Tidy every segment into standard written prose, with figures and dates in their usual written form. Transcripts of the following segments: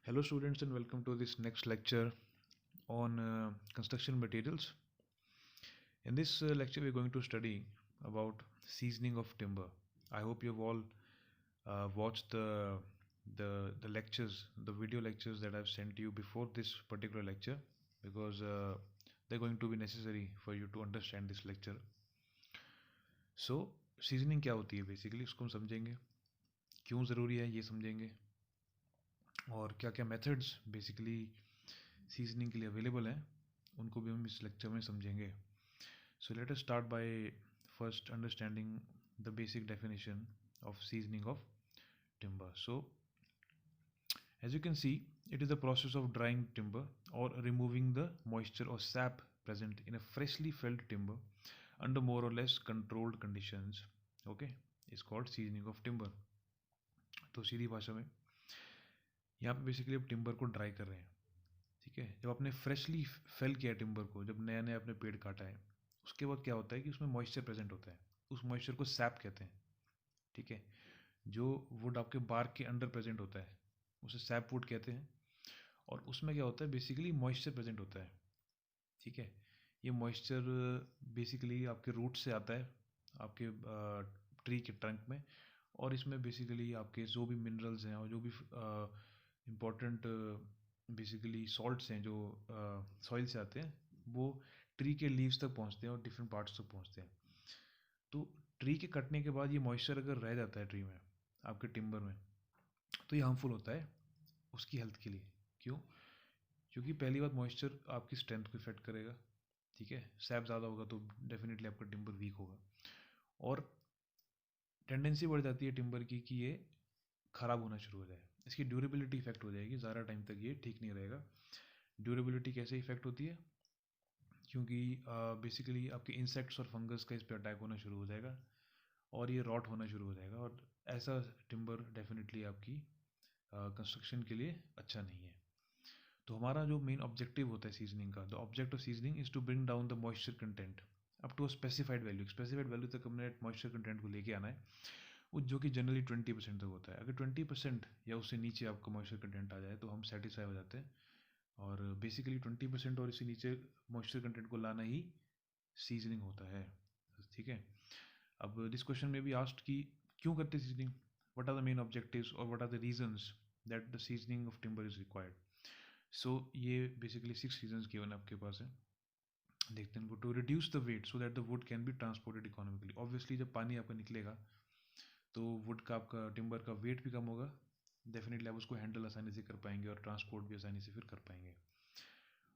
Hello students and welcome to this next lecture on construction materials. In this lecture we are going to study about seasoning of timber. I hope you've all watched the lectures, the video lectures that I've sent you before this particular lecture because they're going to be necessary for you to understand this lecture. So seasoning क्या होती है basically उसको हम समझेंगे, क्यों ज़रूरी है ये समझेंगे और क्या क्या मेथड्स बेसिकली सीजनिंग के लिए अवेलेबल हैं उनको भी हम इस लेक्चर में समझेंगे. So let us start by first understanding the basic definition of seasoning of timber. So as you can see, it is the process of drying timber or removing the moisture or sap present in a freshly felled timber under more or less controlled conditions. Okay, it's called seasoning of timber. तो सीधी भाषा में यहाँ पे basically अब timber को dry कर रहे हैं. ठीक है, जब आपने फ्रेशली फेल किया टिम्बर को, जब नया नया आपने पेड़ काटा है, उसके बाद क्या होता है कि उसमें मॉइस्चर प्रेजेंट होता है. उस मॉइस्चर को सैप कहते हैं. ठीक है, जो वुड आपके बार्क के अंडर प्रेजेंट होता है उसे सैप वुड कहते हैं. और उसमें क्या होता है, बेसिकली मॉइस्चर प्रेजेंट होता है. ठीक है, ये मॉइस्चर बेसिकली आपके रूट से आता है, आपके ट्री के ट्रंक में. और इसमें बेसिकली आपके जो भी मिनरल्स हैं और जो भी इम्पोर्टेंट बेसिकली सॉल्ट्स हैं जो सॉइल से आते हैं, वो ट्री के लीव्स तक पहुंचते हैं और डिफरेंट पार्ट्स तक पहुंचते हैं. तो ट्री के कटने के बाद ये मॉइस्चर अगर रह जाता है ट्री में, आपके टिम्बर में, तो ये हार्मफुल होता है उसकी हेल्थ के लिए. क्यों? क्योंकि पहली बात, मॉइस्चर आपकी स्ट्रेंथ को इफेक्ट करेगा. ठीक है, सैप ज़्यादा होगा तो डेफिनेटली आपका टिम्बर वीक होगा और टेंडेंसी बढ़ जाती है टिम्बर की कि ये ख़राब होना शुरू हो जाए. इसकी ड्यूरेबिलिटी इफेक्ट हो जाएगी, ज़्यादा टाइम तक ये ठीक नहीं रहेगा. ड्यूरेबिलिटी कैसे इफेक्ट होती है? क्योंकि बेसिकली आपके इंसेक्ट्स और फंगस का इस पर अटैक होना शुरू हो जाएगा और ये रॉट होना शुरू हो जाएगा. और ऐसा टिम्बर डेफिनेटली आपकी कंस्ट्रक्शन के लिए अच्छा नहीं है. तो हमारा जो मेन ऑब्जेक्टिव होता है सीजनिंग का, the object of seasoning is to bring down the moisture content up to a specified value. Specified value तक हमने मॉइस्चर कंटेंट को लेके आना है, वो जो कि जनरली 20% तक होता है. अगर 20% या उससे नीचे आपका मॉइस्चर कंटेंट आ जाए तो हम सेटिस्फाई हो जाते हैं. और बेसिकली 20% और इससे नीचे मॉइस्चर कंटेंट को लाना ही सीजनिंग होता है. ठीक है, अब दिस क्वेश्चन में भी आस्ट कि क्यों करते seasoning, what are the main objectives और what are the reasons that the seasoning of timber is required. So ये बेसिकली 6 रीजंस गिवन आपके पास है. देखते हैं इनको. To reduce the weight so that the wood can be transported economically. Obviously जब पानी आपका निकलेगा तो वुड का, आपका टिम्बर का वेट भी कम होगा. डेफिनेटली आप उसको हैंडल आसानी से कर पाएंगे और ट्रांसपोर्ट भी आसानी से फिर कर पाएंगे.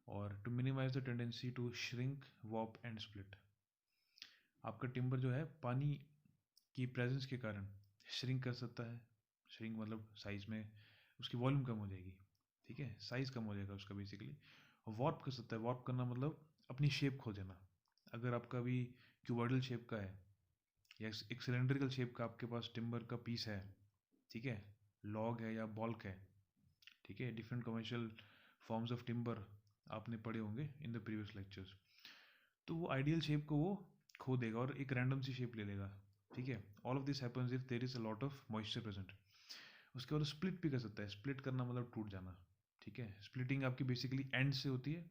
और to minimise the tendency to shrink, warp and split. आपका टिम्बर जो है पानी की प्रेजेंस के कारण श्रिंक कर सकता है. श्रिंक मतलब साइज में उसकी वॉल्यूम कम हो जाएगी. ठीक है, साइज कम हो जाएगा उसका बेसिकली. वॉर्प कर सकता है. वॉर्प करना मतलब अपनी शेप खो देना. अगर आपका भी क्यूबॉइडल शेप का है या एक सिलेंड्रिकल शेप का आपके पास टिम्बर का पीस है, ठीक है, लॉग है या बॉल्क है, ठीक है, different commercial forms of timber आपने पढ़े होंगे इन द प्रीवियस लेक्चर्स, तो वो आइडियल शेप को वो खो देगा और एक रैंडम सी शेप ले लेगा. ठीक है, all of this happens if there is a lot of moisture present. उसके बाद स्प्लिट भी कर सकता है. स्प्लिट करना मतलब टूट जाना. ठीक है, स्प्लिटिंग आपकी बेसिकली एंड से होती है.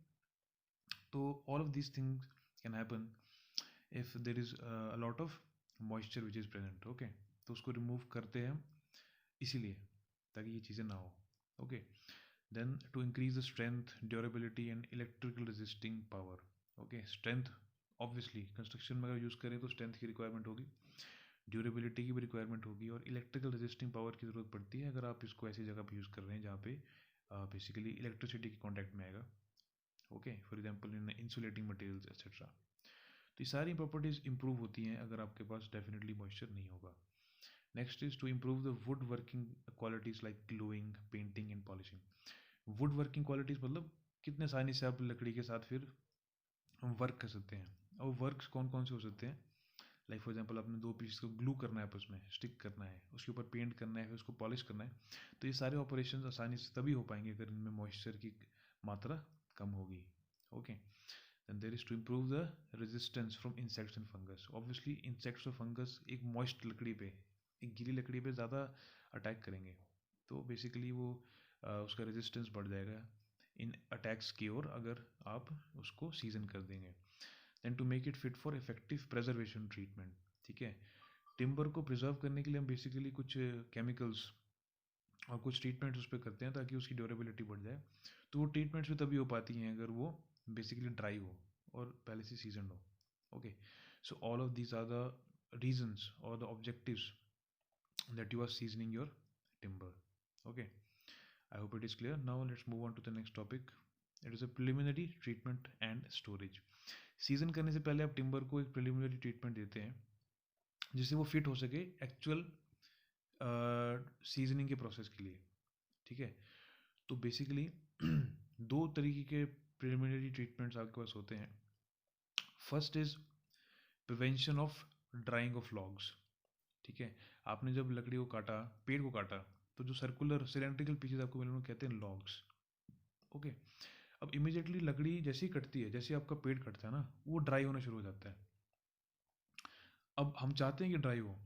तो all of this things can happen if there is a lot of moisture which is present. Okay, तो उसको रिमूव करते हैं हम इसीलिए, ताकि ये चीज़ें ना हो. Okay, then to increase the strength, durability and electrical resisting power. Okay, strength obviously construction में अगर यूज़ करें तो स्ट्रेंथ की रिक्वायरमेंट होगी, ड्यूरेबिलिटी की भी रिक्वायरमेंट होगी और इलेक्ट्रिकल रेजिस्टिंग पावर की ज़रूरत पड़ती है अगर आप इसको ऐसी जगह पर यूज़ कर रहे हैं जहाँ पे बेसिकली इलेक्ट्रिसिटी के कॉन्टैक्ट में आएगा. Okay, for example in insulating materials etcetera. तो ये सारी प्रॉपर्टीज़ इंप्रूव होती हैं अगर आपके पास डेफिनेटली मॉइस्चर नहीं होगा. Next is to improve the wood working qualities like gluing, painting and polishing. Wood working qualities मतलब कितने आसानी से आप लकड़ी के साथ फिर वर्क कर सकते हैं. और वर्क्स कौन कौन से हो सकते हैं, लाइक फॉर एग्जांपल आपने 2 पीस को ग्लू करना है, आपस में स्टिक करना है, उसके ऊपर पेंट करना है, फिर उसको पॉलिश करना है. तो ये सारे ऑपरेशन आसानी से तभी हो पाएंगे अगर इनमें मॉइस्चर की मात्रा कम होगी. Okay, then there is to improve the resistance from insects and fungus. obviously insects और fungus एक moist लकड़ी पे, एक गीली लकड़ी पे ज़्यादा अटैक करेंगे. तो बेसिकली वो उसका रेजिस्टेंस बढ़ जाएगा इन अटैक्स की ओर अगर आप उसको सीजन कर देंगे. Then to make it fit for effective preservation treatment. ठीक है, टिम्बर को प्रिजर्व करने के लिए हम बेसिकली कुछ केमिकल्स और कुछ ट्रीटमेंट्स उस पर करते हैं ताकि उसकी ड्यूरेबिलिटी बढ़ जाए. तो वो ट्रीटमेंट्स भी तभी हो पाती हैं अगर वो बेसिकली ड्राई हो और पहले से सीजन हो. Okay, so all of these are the reasons और the objectives that you are seasoning your timber. Okay, I hope it is clear. Now let's move on to the next topic. It is a preliminary treatment and storage. Season करने से पहले आप timber को एक preliminary treatment देते हैं जिससे वो फिट हो सके एक्चुअल सीजनिंग के प्रोसेस के लिए. ठीक है, तो बेसिकली दो तरीके के प्रिलिमिनरी ट्रीटमेंट्स आपके पास होते हैं. First is prevention of drying of logs. ठीक है, आपने जब लकड़ी को काटा, पेड़ को काटा, तो जो सर्कुलर सिलेंड्रिकल पीसेज आपको मिले कहते हैं लॉग्स. ओके, अब इमिजिएटली लकड़ी जैसे ही कटती है, जैसे आपका पेड़ कटता है ना, वो ड्राई होना शुरू हो जाता है. अब हम चाहते हैं कि ड्राई हो,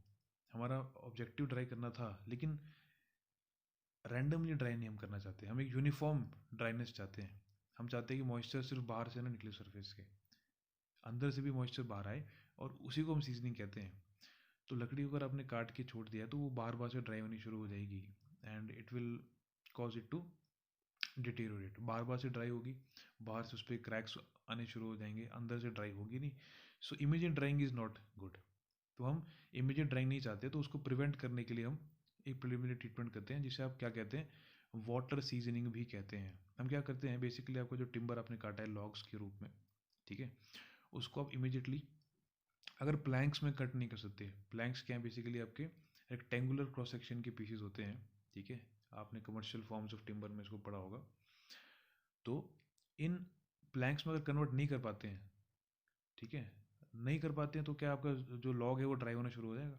हमारा ऑब्जेक्टिव ड्राई करना था, लेकिन रैंडमली ड्राई नहीं हम करना चाहते. हम एक यूनिफॉर्म ड्राइनेस चाहते हैं. हम चाहते हैं कि मॉइस्चर सिर्फ बाहर से ना निकले सरफेस के, अंदर से भी मॉइस्चर बाहर आए, और उसी को हम सीजनिंग कहते हैं. तो लकड़ी को अगर आपने काट के छोड़ दिया तो वो बार बार से ड्राई होनी शुरू हो जाएगी and it will cause it to deteriorate. बार बार से ड्राई होगी, बाहर से उस पर क्रैक्स आने शुरू हो जाएंगे, अंदर से ड्राई होगी नहीं. So immediate drying is not good. तो हम इमीडिएट ड्राइंग नहीं चाहते, तो उसको प्रिवेंट करने के लिए हम एक प्रिलिमिनरी ट्रीटमेंट करते हैं जिसे आप क्या कहते हैं, वाटर सीजनिंग भी कहते हैं. हम क्या करते हैं, बेसिकली आपको जो टिम्बर आपने काटा है लॉग्स के रूप में, ठीक है, उसको आप इमीडिएटली, अगर प्लैंक्स में कट नहीं कर सकते, प्लैंक्स क्या है, बेसिकली आपके रेक्टेंगुलर क्रॉस सेक्शन के पीसेस होते हैं. ठीक है, आपने कमर्शियल फॉर्म्स ऑफ टिम्बर में इसको पढ़ा होगा. तो इन प्लैंक्स में अगर कन्वर्ट नहीं कर पाते हैं, ठीक है, नहीं कर पाते हैं, तो क्या आपका जो लॉग है वो ड्राई होना शुरू हो जाएगा.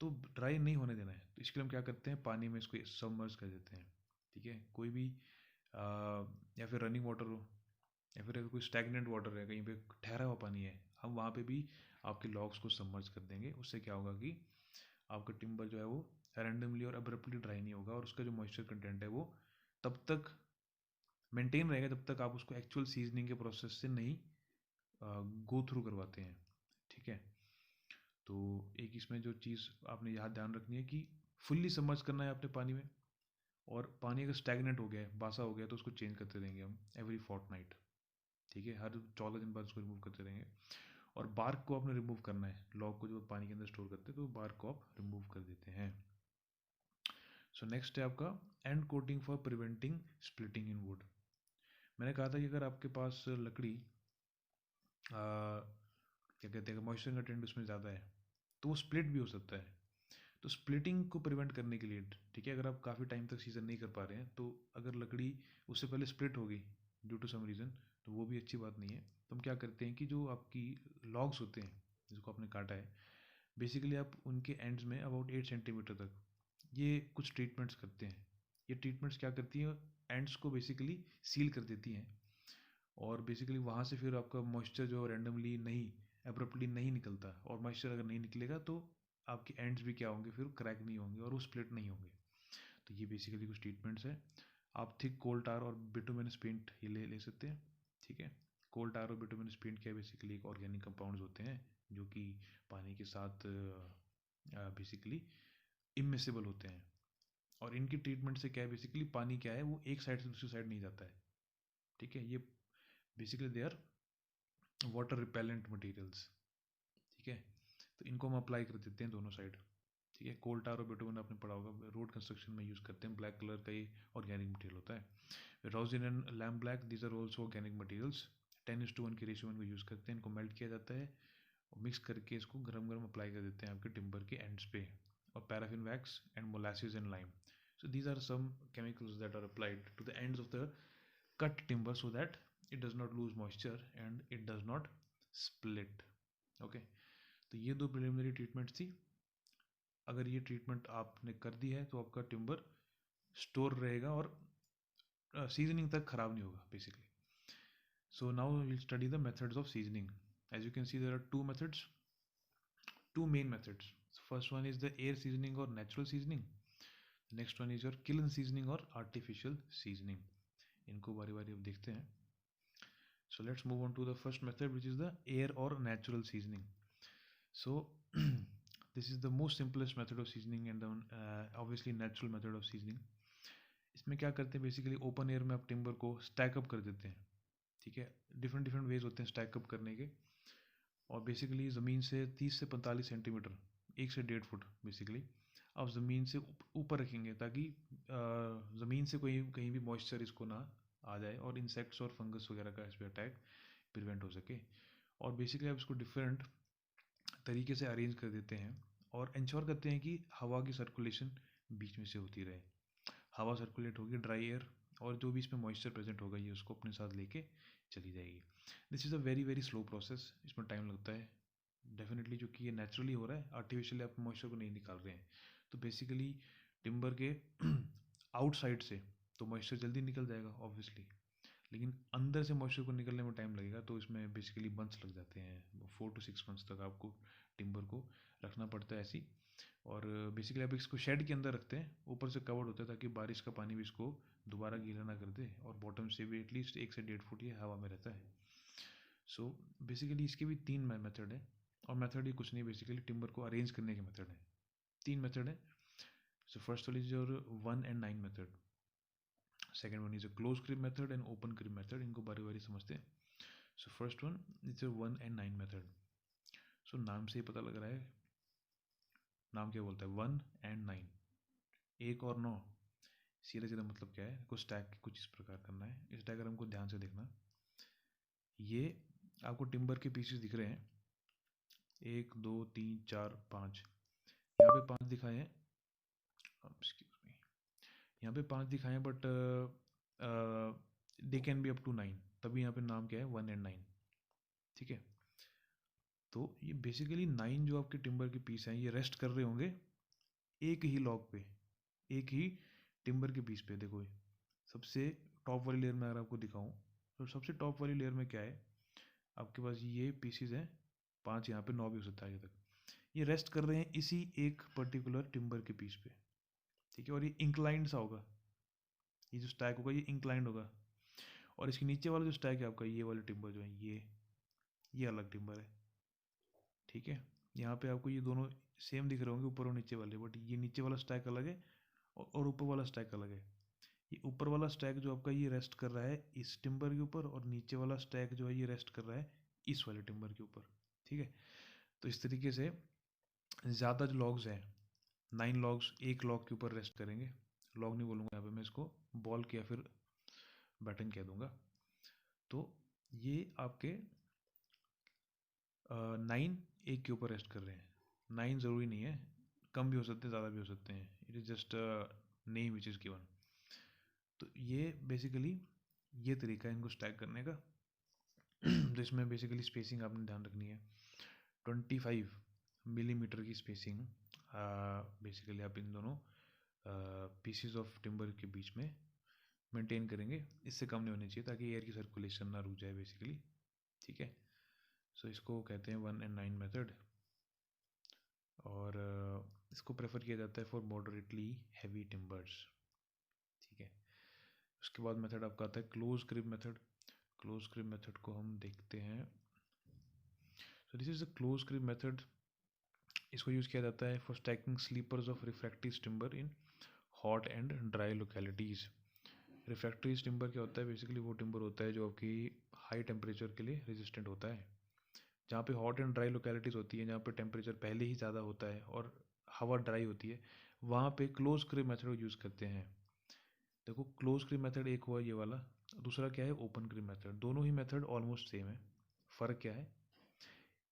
तो ड्राई नहीं होने देना है, तो इसके लिए हम क्या करते हैं, पानी में इसको सबमर्ज कर देते हैं. ठीक है, कोई भी या फिर रनिंग वाटर हो, या फिर अगर कोई स्टैगनेंट वाटर है, कहीं पे ठहरा हुआ पानी है, हम वहाँ पे भी आपके लॉग्स को सबमर्ज कर देंगे. उससे क्या होगा कि आपका टिम्बर जो है वो रैंडमली और अब्रप्टली ड्राई नहीं होगा, और उसका जो मॉइस्चर कंटेंट है वो तब तक मेंटेन रहेगा जब तक आप उसको एक्चुअल सीजनिंग के प्रोसेस से नहीं गो थ्रू करवाते हैं. ठीक है, तो एक इसमें जो चीज़ आपने यहाँ ध्यान रखनी है कि फुल्ली सबमर्ज करना है आपने पानी में, और पानी अगर स्टैगनेंट हो गया है, बासा हो गया, तो उसको चेंज करते रहेंगे हम एवरी फोर्टनाइट. ठीक है, हर 14 दिन बाद उसको रिमूव करते रहेंगे. और बार्क को आपने रिमूव करना है, लॉग को जो पानी के अंदर स्टोर करते हैं, तो बार्क को आप रिमूव कर देते हैं. सो नेक्स्ट है आपका and coating for preventing splitting in would. मैंने कहा था कि अगर आपके पास लकड़ी क्या कहते हैं, मॉइस्चर कंटेंट उसमें ज़्यादा है, तो वो स्प्लिट भी हो सकता है. तो स्प्लिटिंग को प्रिवेंट करने के लिए, ठीक है, अगर आप काफ़ी टाइम तक सीजन नहीं कर पा रहे हैं, तो अगर लकड़ी उससे पहले स्प्लिट होगी ड्यू टू सम रीज़न, तो वो भी अच्छी बात नहीं है. तो हम क्या करते हैं कि जो आपकी लॉग्स होते हैं जिसको आपने काटा है, बेसिकली आप उनके एंड्स में अबाउट 8 सेंटीमीटर तक ये कुछ ट्रीटमेंट्स करते हैं. ये ट्रीटमेंट्स क्या करती हैं, एंड्स को बेसिकली सील कर देती हैं, और बेसिकली वहाँ से फिर आपका मॉइस्चर जो रैंडमली नहीं, एब्रप्टली नहीं निकलता, और मॉइस्चर अगर नहीं निकलेगा तो आपके एंड्स भी क्या होंगे, फिर क्रैक नहीं होंगे और वो स्प्लिट नहीं होंगे. तो ये बेसिकली कुछ ट्रीटमेंट्स हैं. आप थिक कोल टार और बिटुमिनस पेंट ये ले सकते हैं. ठीक है, कोल टार और बिटुमिनस पेंट क्या बेसिकली एक ऑर्गेनिक कंपाउंड्स होते हैं जो कि पानी के साथ बेसिकली इमिसिबल होते हैं, और इनकी ट्रीटमेंट से क्या है, बेसिकली पानी क्या है वो एक साइड से दूसरी साइड नहीं जाता है. ठीक है, ये basically they are water repellent materials. ठीक है, तो इनको हम अप्लाई कर देते हैं दोनों साइड. ठीक है, कोल टार और बिटुमिन आपने पढ़ा होगा, रोड कंस्ट्रक्शन में यूज़ करते हैं. ब्लैक कलर का ये ऑर्गेनिक मटेरियल होता है. Rosin and lamp black, these are also organic materials. 10:1 के रेशियो में इनको यूज़ करते हैं. इनको मेल्ट किया जाता है और मिक्स करके इसको गरम गरम अप्लाई कर देते हैं आपके टिम्बर के एंड्स पे. और paraffin wax and molasses and lime. So these are some chemicals that are applied to the ends of the cut timber so that it does not lose moisture and it does not split. Okay, तो ये दो preliminary treatment थी. अगर ये treatment आपने कर दी है तो आपका टिम्बर स्टोर रहेगा और सीजनिंग तक खराब नहीं होगा basically. So now will study the methods of seasoning. As you can see there are two methods, two main methods. First one is the air seasoning और natural seasoning. Next one is your kiln seasoning और artificial seasoning. इनको बारी बारी अब देखते हैं. So let's move on to the first method, which is the air or natural seasoning. So this is the most simplest method of seasoning and the obviously natural method of seasoning. इसमें क्या करते हैं basically open air में आप timber को stack up कर देते हैं. ठीक है, डिफरेंट डिफरेंट वेज होते हैं स्टैक अप करने के. और बेसिकली ज़मीन से 30 से 45 सेंटीमीटर, 1 से 1.5 फुट बेसिकली आप ज़मीन से ऊपर रखेंगे ताकि ज़मीन से कोई कहीं भी मॉइस्चर इसको ना आ जाए और इंसेक्ट्स और फंगस वगैरह का इस पर अटैक प्रिवेंट हो सके. और बेसिकली आप इसको डिफरेंट तरीके से अरेंज कर देते हैं और इंश्योर करते हैं कि हवा की सर्कुलेशन बीच में से होती रहे. हवा सर्कुलेट होगी, ड्राई एयर और जो भी इसमें मॉइस्चर प्रेजेंट होगा ये उसको अपने साथ लेके चली जाएगी. This is a very very slow process, इसमें टाइम लगता है डेफिनेटली, क्योंकि ये नेचुरली हो रहा है, आर्टिफिशियली आप मॉइस्चर को नहीं निकाल रहे हैं. तो बेसिकली टिम्बर के आउटसाइड से तो मॉइस्चर जल्दी निकल जाएगा ऑब्वियसली, लेकिन अंदर से मॉइस्चर को निकलने में टाइम लगेगा. तो इसमें बेसिकली मंथ्स लग जाते हैं, 4 to 6 मंथ्स तक आपको टिम्बर को रखना पड़ता है ऐसी. और बेसिकली आप इसको शेड के अंदर रखते हैं, ऊपर से कवर्ड होता है ताकि बारिश का पानी भी इसको दोबारा गीला ना कर दे, और बॉटम से भी एटलीस्ट 1 से 1.5 फुट ये हवा में रहता है. सो बेसिकली इसके भी 3 मेथड है. और मेथड ये कुछ नहीं, बेसिकली टिम्बर को अरेंज करने के मेथड है. 3 मेथड है. So first one is your 1 and 9 method. Second one is a close crib method and open crib method. इनको बारी बारी समझते हैं. So first one is your 1 and 9 method. So नाम से ही पता लग रहा है, नाम क्या बोलता है, 1 and 9, 1 और 9. सीधा सीधा मतलब क्या है, कुछ स्टैक कुछ इस प्रकार करना है. इस डायग्राम को ध्यान से देखना. ये आपको टिम्बर के पीसेस दिख रहे हैं, 1 2 3 4 5. यहाँ पे 5 दिखाए हैं, यहाँ पे 5 दिखाए हैं, but they can be up to 9. तभी यहाँ पे नाम क्या है, 1 and 9. ठीक है, तो ये बेसिकली 9 जो आपके टिम्बर के पीस हैं ये रेस्ट कर रहे होंगे एक ही लॉग पे, एक ही टिम्बर के पीस पे. देखो सबसे टॉप वाली लेयर में अगर आपको दिखाऊं तो सबसे टॉप वाली लेयर में क्या है, आपके पास ये पीसीज हैं 5, यहाँ पे 9 भी हो सकता है आगे तक. ये रेस्ट कर रहे हैं इसी एक पर्टिकुलर टिम्बर के पीस पे. ठीक है, और ये इंक्लाइंड सा होगा, ये जो स्टैक होगा ये इंक्लाइंड होगा. और इसके नीचे वाला जो स्टैक है आपका, ये वाले टिम्बर जो है ये अलग टिम्बर है. ठीक है, यहाँ पे आपको ये दोनों सेम दिख रहे होंगे ऊपर और नीचे वाले, बट ये नीचे वाला स्टैक अलग है और ऊपर वाला स्टैक अलग है. ये ऊपर वाला स्टैक जो आपका ये रेस्ट कर रहा है इस टिम्बर के ऊपर, और नीचे वाला स्टैक जो है ये रेस्ट कर रहा है इस वाले टिम्बर के ऊपर. ठीक है, तो इस तरीके से ज़्यादा जो लॉग्स हैं, 9 लॉग्स एक लॉग के ऊपर रेस्ट करेंगे. लॉग नहीं बोलूँगा यहाँ पे, मैं इसको बॉल या फिर बैटन कह दूँगा. तो ये आपके 9 एक के ऊपर रेस्ट कर रहे हैं. 9 ज़रूरी नहीं है, कम भी हो सकते हैं, ज़्यादा भी हो सकते हैं. It is just name which is given. तो ये बेसिकली ये तरीका है इनको स्टैक करने का. तो इसमें बेसिकली स्पेसिंग आपने ध्यान रखनी है, 25 मिलीमीटर की स्पेसिंग बेसिकली आप इन दोनों पीसीज ऑफ टिम्बर के बीच में मेंटेन करेंगे. इससे कम नहीं होनी चाहिए ताकि एयर की सर्कुलेशन ना रुक जाए बेसिकली. ठीक है, सो इसको कहते हैं 1 and 9 मेथड. और इसको प्रेफर किया जाता है फॉर मॉडरेटली हैवी टिम्बर्स. ठीक है, उसके बाद मेथड आपका आता है close grip method. Close grip method को हम देखते हैं. So this is a close grip method. इसको यूज़ किया जाता है for stacking sleepers of refractive timber in hot and dry localities. Refractive timber क्या होता है, बेसिकली वो टिम्बर होता है जो आपकी हाई टेम्परेचर के लिए रेजिस्टेंट होता है. जहाँ पे हॉट एंड ड्राई लोकेलिटीज़ होती है, जहाँ पे टेम्परेचर पहले ही ज़्यादा होता है और हवा ड्राई होती है, वहाँ पे क्लोज ग्रिप मेथड को यूज़ करते हैं. देखो क्लोज ग्रिप मेथड एक हुआ ये वाला, दूसरा क्या है ओपन ग्रिप मेथड. दोनों ही मेथड ऑलमोस्ट सेम है. फ़र्क क्या है,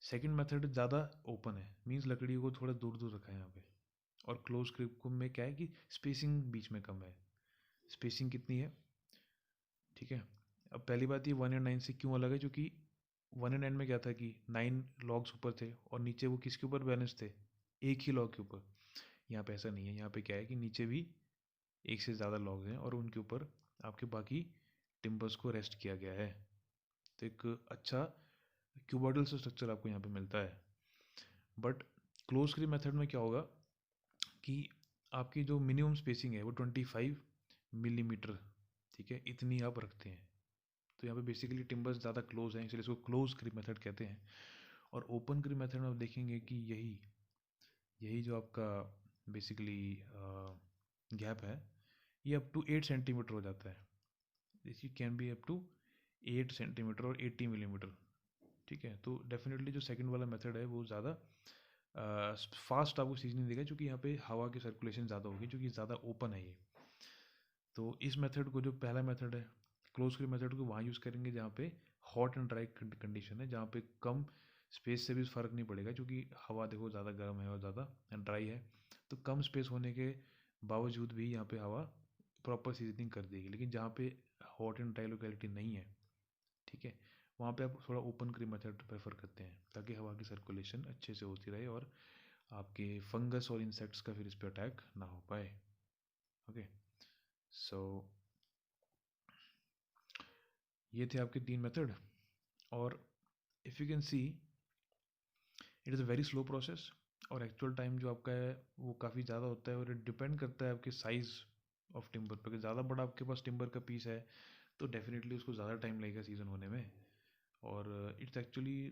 सेकंड मेथड ज़्यादा ओपन है, मींस लकड़ी को थोड़ा दूर दूर रखा है यहाँ पे. और क्लोज ग्रिप को में क्या है कि स्पेसिंग बीच में कम है. स्पेसिंग कितनी है, ठीक है. अब पहली बात ये 1 and 9 से क्यों अलग है, क्योंकि 1 and 9 में क्या था कि 9 लॉग्स ऊपर थे और नीचे वो किसके ऊपर बैलेंस थे, एक ही लॉग के ऊपर. यहाँ पे ऐसा नहीं है, यहाँ पे क्या है कि नीचे भी एक से ज़्यादा लॉग हैं और उनके ऊपर आपके बाकी टिम्बर्स को रेस्ट किया गया है. तो एक अच्छा क्यूबॉइडल सा स्ट्रक्चर आपको यहाँ पे मिलता है. बट क्लोज ग्रिप मेथड में क्या होगा कि आपकी जो मिनिमम स्पेसिंग है वो 25 मिलीमीटर, ठीक है, इतनी आप रखते हैं। तो यहाँ पे बेसिकली टिम्बर्स ज़्यादा क्लोज हैं, इसलिए इसको क्लोज क्रीप मेथड कहते हैं। और ओपन क्रीप मेथड में आप देखेंगे कि यही यही जो आपका बेसिकली गैप है, ये अप टू 8 सेंटीमीटर हो जाता है। This can be up to 8 centimetre और 80 मिलीमीटर, ठीक है। तो डेफिनेटली जो सेकंड वाला मेथड है वो ज़्यादा फास्ट आपको सीजनिंग देगा, क्योंकि यहाँ पे हवा की सर्कुलेशन ज़्यादा होगी, क्योंकि ज़्यादा ओपन है ये। तो इस मेथड को, जो पहला मेथड है क्लोज क्रीप मेथड को, वहाँ यूज़ करेंगे जहाँ पे हॉट एंड ड्राई कंडीशन है, जहाँ पे कम स्पेस से भी फ़र्क नहीं पड़ेगा, क्योंकि हवा देखो ज़्यादा गर्म है और ज़्यादा ड्राई है, तो कम स्पेस होने के बावजूद भी यहाँ पे हवा प्रॉपर सीजनिंग कर देगी। लेकिन जहाँ पे हॉट एंड ड्राई लोकेलिटी नहीं है, ठीक है, वहाँ पे आप थोड़ा ओपन क्रीप मेथड प्रेफर करते हैं, ताकि हवा की सर्कुलेशन अच्छे से होती रहे और आपके फंगस और इंसेक्ट्स का फिर इस पर अटैक ना हो पाए। ओके, सो ये थे आपके 3 मेथड। और if you can C, it is a very slow process, और एक्चुअल टाइम जो आपका है वो काफ़ी ज़्यादा होता है, और ये डिपेंड करता है आपके साइज़ ऑफ टिम्बर पर। अगर ज़्यादा बड़ा आपके पास टिम्बर का पीस है तो डेफिनेटली उसको ज़्यादा टाइम लगेगा सीज़न होने में। और it's actually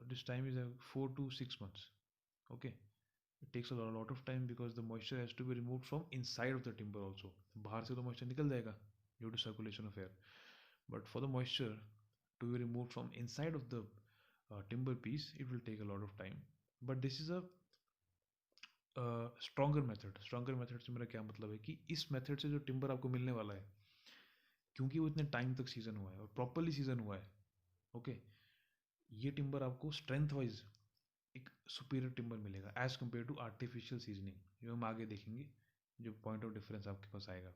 this time is 4 to 6 months. Okay, it takes a lot of time because the moisture has to be removed from inside of the timber also. बाहर से तो moisture निकल जाएगा due to circulation of air, but for the moisture to be removed from inside of the timber piece, it will take a lot of time. But this is a stronger method. Stronger method से मेरा क्या मतलब है कि इस method से जो timber आपको मिलने वाला है, क्योंकि वो इतने टाइम तक सीजन हुआ है और प्रॉपरली सीजन हुआ है, ओके, ये टिम्बर आपको स्ट्रेंथ वाइज एक सुपीरियर टिम्बर मिलेगा as compared to artificial seasoning, जो हम आगे देखेंगे, जो पॉइंट ऑफ डिफरेंस आपके पास आएगा।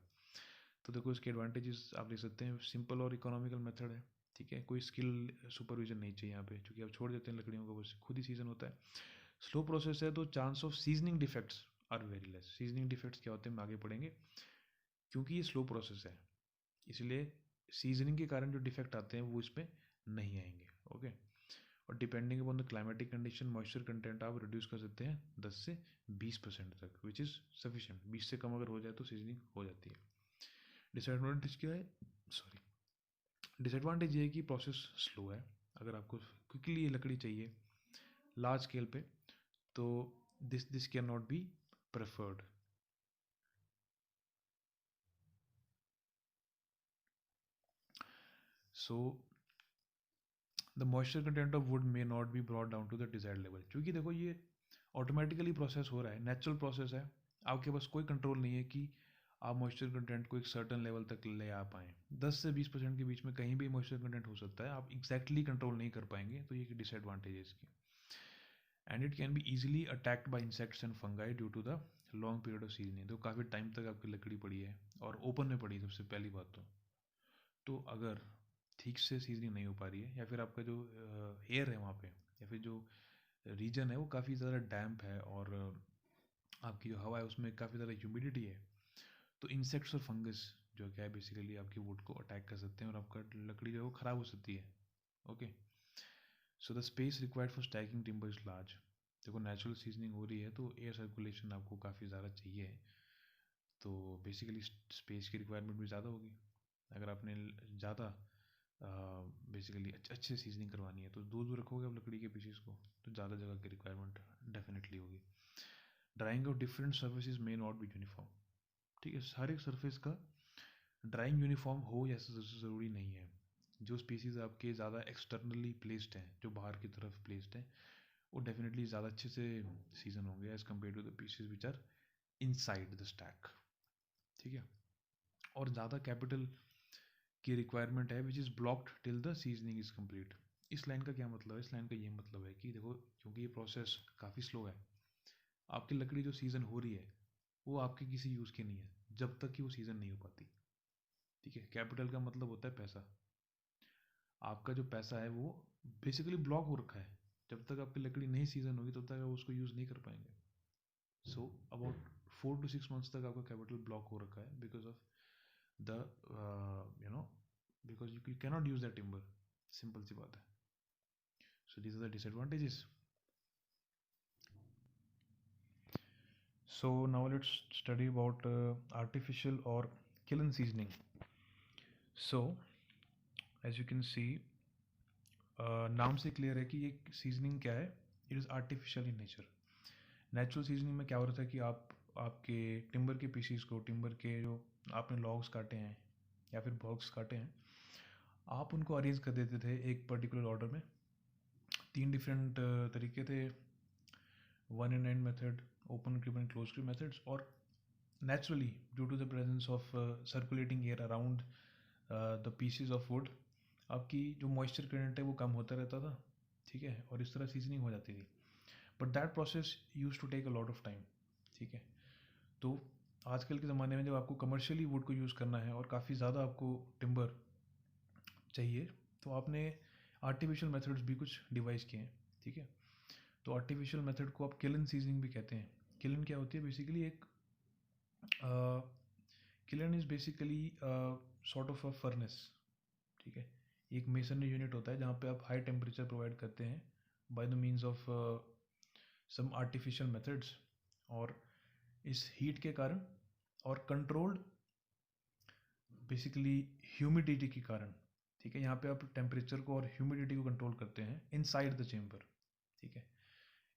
तो देखो इसके एडवांटेजेस आप देख सकते हैं, सिंपल और इकोनॉमिकल मेथड है, ठीक है, कोई स्किल सुपरविजन नहीं चाहिए यहाँ पे, क्योंकि आप छोड़ देते हैं लकड़ियों को, बस खुद ही सीजन होता है। स्लो प्रोसेस है तो chance of seasoning defects are very less. Seasoning defects क्या होते हैं हम आगे पढ़ेंगे, क्योंकि ये स्लो प्रोसेस है, इसलिए सीजनिंग के कारण जो डिफेक्ट आते हैं वो इस पर नहीं आएंगे। ओके, और depending upon the climatic condition moisture content आप रिड्यूस कर सकते हैं 10 से 20% तक, विच इज़ सफिशेंट। 20 से कम अगर हो जाए तो सीजनिंग हो जाती है। डिसएडवांटेज क्या है, सॉरी, डिसएडवांटेज ये है कि प्रोसेस स्लो है। अगर आपको क्विकली ये लकड़ी चाहिए लार्ज स्केल पे, तो this can not be preferred. So the moisture content of wood may not be brought down to the desired level, क्योंकि देखो ये ऑटोमेटिकली प्रोसेस हो रहा है, नेचुरल प्रोसेस है, आपके पास कोई कंट्रोल नहीं है कि आप मॉइस्चर कंटेंट को एक सर्टन लेवल तक ले आ पाएँ। 10 से 20% के बीच में कहीं भी मॉइस्चर कंटेंट हो सकता है, आप एग्जैक्टली कंट्रोल नहीं कर पाएंगे, तो ये एक डिसएडवांटेज है इसकी। And it can be easily attacked by insects and fungi due to the long period of seasoning. तो काफ़ी टाइम तक आपकी लकड़ी पड़ी है और ओपन में पड़ी है सबसे पहली बात तो अगर ठीक से सीजनिंग नहीं हो पा रही है, या फिर आपका जो एयर है वहाँ पे, या फिर जो रीजन है वो काफ़ी ज़्यादा डैम्प है, और आपकी जो हवा है उसमें काफ़ी ज़्यादा ह्यूमिडिटी है, तो इंसेक्ट्स और फंगस जो क्या है बेसिकली आपकी वुड को अटैक कर सकते हैं, और आपका लकड़ी जो है वो ख़राब हो सकती है। Okay, so the space required for stacking timber is large. देखो नेचुरल सीजनिंग हो रही है तो एयर सर्कुलेशन आपको काफ़ी ज़्यादा चाहिए, तो बेसिकली स्पेस की रिक्वायरमेंट भी ज़्यादा होगी। अगर आपने ज़्यादा बेसिकली अच्छे सीजनिंग करवानी है तो दूर दूर रखोगे आप लकड़ी के पीसेस को, तो ज़्यादा जगह की रिक्वायरमेंट डेफिनेटली होगी। Drying of different surfaces may not be uniform, ठीक है, हर एक सर्फेस का ड्राइंग यूनिफॉर्म हो ऐसा ज़रूरी नहीं है। जो स्पीसीज आपके ज़्यादा एक्सटर्नली प्लेस्ड हैं, जो बाहर की तरफ प्लेस्ड हैं, वो डेफिनेटली ज़्यादा अच्छे से सीजन होंगे as compared to the pieces which are inside the stack, ठीक है। और ज़्यादा कैपिटल की रिक्वायरमेंट है which is blocked till the seasoning is complete. इस लाइन का क्या मतलब है, इस लाइन का ये मतलब है कि देखो, क्योंकि ये प्रोसेस काफ़ी स्लो है, आपकी लकड़ी जो सीज़न हो रही है वो आपके किसी यूज़ की नहीं है जब तक कि वो सीज़न नहीं हो पाती, ठीक है। कैपिटल का मतलब होता है पैसा, आपका जो पैसा है वो बेसिकली ब्लॉक हो रखा है, जब तक आपकी लकड़ी नहीं सीज़न होगी तब तक आप उसको यूज़ नहीं कर पाएंगे। सो अबाउट 4 to 6 months तक आपका कैपिटल ब्लॉक हो रखा है because of the you know because you cannot use that timber, simple सी बात है। So these are the disadvantages. So now let's study about artificial or kiln seasoning. So as you can see, नाम से clear है कि ये seasoning क्या है. It is artificial in nature. Natural seasoning में क्या हो रहा था कि आप आपके टिम्बर के पीसीस को, टिम्बर के जो आपने लॉग्स काटे हैं या फिर बॉक्स काटे हैं, आप उनको अरेंज कर देते थे एक पर्टिकुलर ऑर्डर में. 3 डिफरेंट तरीके थे. One and and method, open grip and close grip methods. और naturally, due to the presence of circulating air around the pieces of wood, आपकी जो मॉइस्चर कंटेंट है वो कम होता रहता था. ठीक है, और इस तरह सीजनिंग हो जाती थी. But that process use to take a lot of time. ठीक है, तो आजकल के ज़माने में जब आपको कमर्शियली वुड को यूज़ करना है और काफ़ी ज़्यादा आपको टिम्बर चाहिए, तो आपने आर्टिफिशियल मेथड्स भी कुछ डिवाइस किए हैं. ठीक है, तो आर्टिफिशियल मेथड को आप किलन सीजनिंग भी कहते हैं. किलन क्या होती है? बेसिकली एक kiln is basically sort of a furnace. ठीक है, एक मेसनरी यूनिट होता है जहाँ पे आप हाई टेम्परेचर प्रोवाइड करते हैं by the means of some artificial methods. और इस हीट के कारण और कंट्रोल्ड बेसिकली ह्यूमिडिटी के कारण, ठीक है, यहाँ पे आप टेम्परेचर को और ह्यूमिडिटी को कंट्रोल करते हैं इनसाइड द चेम्बर. ठीक है,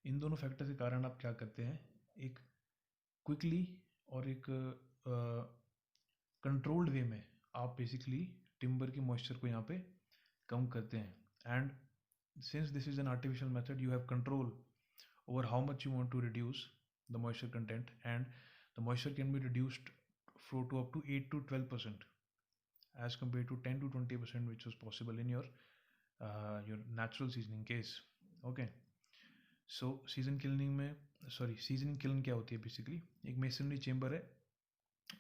इन दोनों फैक्टर के कारण आप क्या करते हैं, एक क्विकली और एक कंट्रोल्ड वे में आप बेसिकली टिम्बर की मॉइस्चर को यहाँ पे कम करते हैं. And since this is an artificial method, you have control over how much you want to reduce the moisture content, and the moisture can be reduced to up to 8 to 12% as compared to 10 to 20% which was possible in your natural seasoning case. Okay, so seasoning kiln क्या होती है? Basically एक masonry chamber है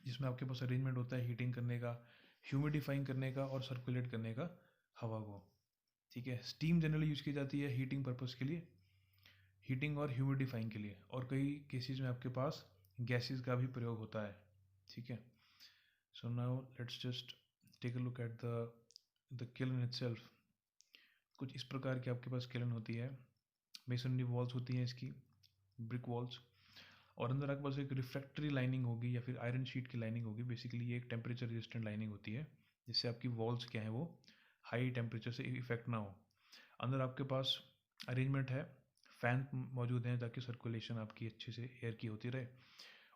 जिसमें आपके पास arrangement होता है heating करने का, ह्यूमिडिफाइंग करने का और सर्कुलेट करने का हवा को. ठीक है, स्टीम जनरली यूज़ की जाती है हीटिंग पर्पज़ के लिए, हीटिंग और ह्यूमिडिफाइंग के लिए, और कई केसेस में आपके पास गैसेस का भी प्रयोग होता है. ठीक है, so now let's just take a look at the kiln itself. कुछ इस प्रकार की आपके पास किलन होती है. मेसनरी वॉल्स होती हैं इसकी, ब्रिक वॉल्स, और अंदर आपके पास एक रिफ्रैक्टरी लाइनिंग होगी या फिर आयरन शीट की लाइनिंग होगी. बेसिकली ये एक टेम्परेचर रेजिस्टेंट लाइनिंग होती है जिससे आपकी वॉल्स क्या है वो हाई टेम्परेचर से इफेक्ट ना हो. अंदर आपके पास अरेंजमेंट है, फ़ैन मौजूद हैं ताकि सर्कुलेशन आपकी अच्छे से एयर की होती रहे,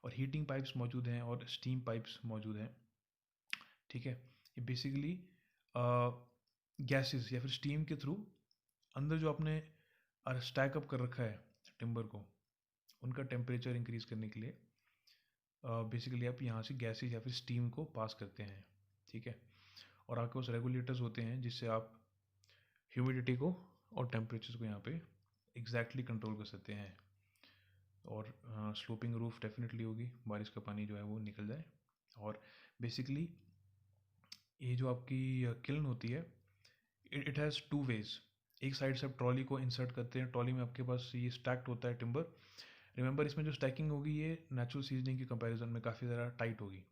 और हीटिंग पाइप्स मौजूद हैं और स्टीम पाइप्स मौजूद हैं. ठीक है, ये बेसिकली गैसेस या फिर स्टीम के थ्रू अंदर जो आपने स्टैक अप कर रखा है टिम्बर को, उनका टेम्परेचर इंक्रीज़ करने के लिए बेसिकली आप यहाँ से गैसेस या फिर स्टीम को पास करते हैं. ठीक है, और आपके पास रेगुलेटर्स होते हैं जिससे आप ह्यूमिडिटी को और टेम्परेचर को यहाँ पे एग्जैक्टली कंट्रोल कर सकते हैं. और स्लोपिंग रूफ डेफिनेटली होगी, बारिश का पानी जो है वो निकल जाए. और बेसिकली ये जो आपकी किल्न होती है, इट हैज़ 2 वेज. एक साइड से आप ट्रॉली को इंसर्ट करते हैं, ट्रॉली में आपके पास ये स्टैक्ड होता है टिम्बर. रिमेंबर, इसमें जो स्टैकिंग होगी ये नेचुरल सीजनिंग के कंपैरिजन में काफ़ी ज़्यादा टाइट होगी.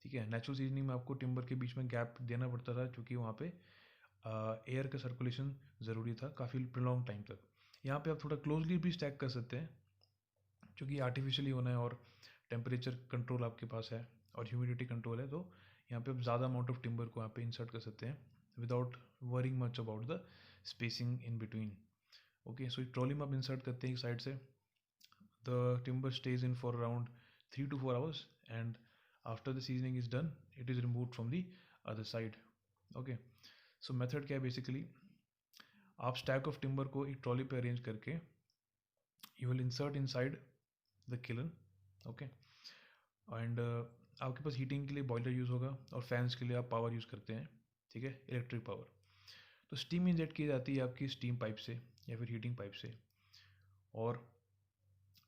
ठीक है, नेचुरल सीजनिंग में आपको टिम्बर के बीच में गैप देना पड़ता था क्योंकि वहाँ पे एयर का सर्कुलेशन ज़रूरी था काफ़ी प्रलॉन्ग टाइम तक. यहाँ पे आप थोड़ा क्लोजली भी स्टैक कर सकते हैं क्योंकि आर्टिफिशियली होना है और टेम्परेचर कंट्रोल आपके पास है और ह्यूमिडिटी कंट्रोल है, तो यहाँ पे आप ज़्यादा अमाउंट ऑफ टिम्बर को यहाँ पे इंसर्ट कर सकते हैं without worrying much about the spacing in between. Okay, so trolley में आप इंसर्ट करते हैं एक साइड से, the timber stage in for around 3 to 4 hours, and after the seasoning is done it is removed from the other side. Okay, so method क्या है? Basically आप stack of timber को एक ट्रॉली पे अरेंज करके you will insert inside the kiln. Okay, and आपके पास heating के लिए बॉयलर यूज़ होगा और फैंस के लिए आप पावर यूज़ करते हैं. ठीक है, इलेक्ट्रिक पावर. तो स्टीम इंजेक्ट की जाती है आपकी स्टीम पाइप से या फिर हीटिंग पाइप से. और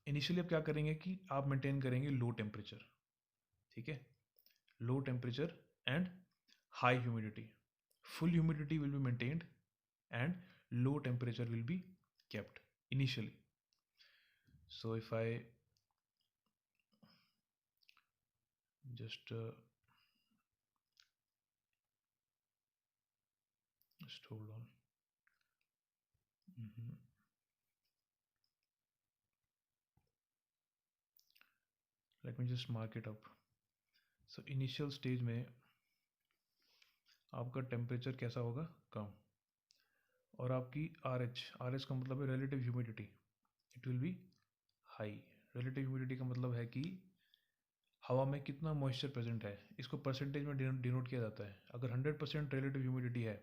इनिशियली आप क्या करेंगे कि आप मेंटेन करेंगे लो टेम्परेचर. ठीक है, low temperature and high humidity. Full humidity will be maintained and low temperature will be kept initially. So if I just hold on. Me just mark it up. So initial stage में आपका temperature कैसा होगा, कम, और आपकी R H का मतलब है relative humidity, it will be high. Relative humidity का मतलब है कि हवा में कितना मॉइस्चर प्रेजेंट है, इसको परसेंटेज में डिनोट किया जाता है. अगर 100% रिलेटिव ह्यूमिडिटी है,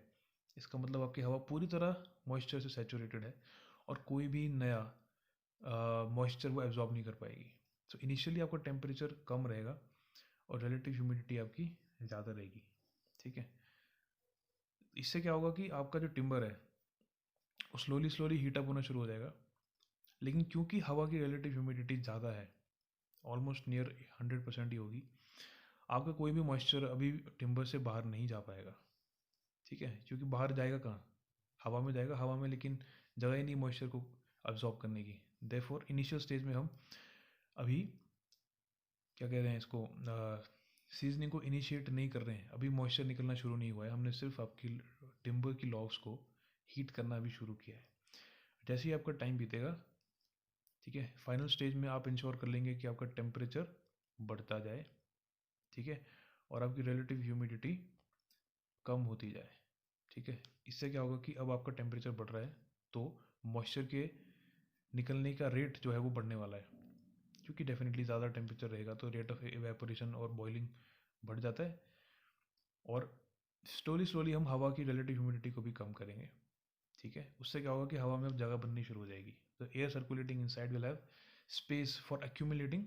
इसका मतलब आपकी हवा पूरी तरह मॉइस्चर से सैचुरेटेड है और कोई भी नया मॉइस्चर वो एब्जॉर्ब नहीं कर पाएगी. सो इनिशियली आपका टेम्परेचर कम रहेगा और रिलेटिव ह्यूमिडिटी आपकी ज़्यादा रहेगी. ठीक है. इससे क्या होगा कि आपका जो टिम्बर है वो स्लोली स्लोली हीटअप होना शुरू हो जाएगा. लेकिन क्योंकि हवा की रिलेटिव ह्यूमिडिटी ज़्यादा है, ऑलमोस्ट नियर 100% ही होगी, आपका कोई भी मॉइस्चर अभी टिम्बर से बाहर नहीं जा पाएगा. ठीक है. क्योंकि बाहर जाएगा कहाँ, हवा में जाएगा, हवा में लेकिन जगह ही नहीं मॉइस्चर को अब्जॉर्ब करने की. देयरफॉर इनिशियल स्टेज में हम अभी क्या कह रहे हैं इसको, सीजनिंग को इनिशिएट नहीं कर रहे हैं. अभी मॉइस्चर निकलना शुरू नहीं हुआ है, हमने सिर्फ आपकी टिम्बर की लॉग्स को हीट करना अभी शुरू किया है. जैसे ही आपका टाइम बीतेगा, ठीक है, फाइनल स्टेज में आप इंश्योर कर लेंगे कि आपका टेम्परेचर बढ़ता जाए. ठीक है. और आपकी रिलेटिव ह्यूमिडिटी कम होती जाए. ठीक है. इससे क्या होगा कि अब आपका टेम्परेचर बढ़ रहा है तो मॉइस्चर के निकलने का रेट जो है वो बढ़ने वाला है. क्योंकि डेफिनेटली ज़्यादा टेम्परेचर रहेगा तो रेट ऑफ इवेपोरेशन और बॉइलिंग बढ़ जाता है. और स्लोली स्लोली हम हवा की रिलेटिव ह्यूमिडिटी को भी कम करेंगे. ठीक है. उससे क्या होगा कि हवा में अब जगह बननी शुरू हो जाएगी. The air circulating inside will have space for accumulating,